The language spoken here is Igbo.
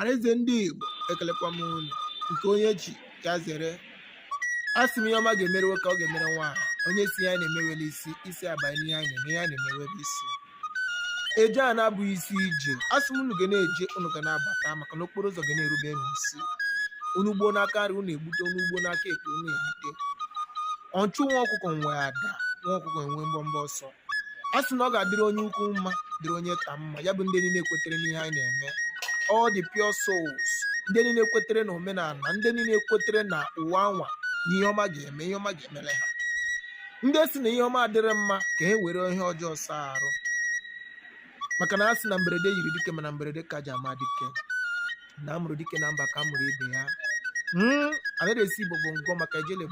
ọhaneze ndị Igbo ekelekwa m unu nke onye chi ya zere asị m ihe ọma ga-emere nwoke ọ ga-emere nwaanyị onye si ya na-emewele isi abanye n'ihe anyị na-eme ya na-emewele isi eje a na-abụghị isi ije asị m unu ga na-eje unu ga na-abata maka na okporo ụzọ ga na-erube n'isi unu ugbo n'aka nri unu egbute unu ugbo n'aka ekpe unu egbute ọnchụ nwa ọkụkọ nwe ada nwa ọkụkọ enwe mbọmbọ ọsọ a sị na ọ ga-adịrị onye ukwu mma dịrị onye ta mma ya bụ ndị niile ekwetere n'ihe anyị na-eme all the pure souls ndị niile ekwetere na omenala ndị niile ekwetere na ụwa anwa na ihe ọma ga-eme ihe ọma ga-emere ha ndị si na ihe ọma adịrị mma ka e were ihe ọjọọ saa arụ maka na a sị na mberede yiri dike mana mberede ka ji ama dike na amụrụ dike na mba ka amụrụ ibe ya anaghị esi Igbo bụ ngọ maka ejele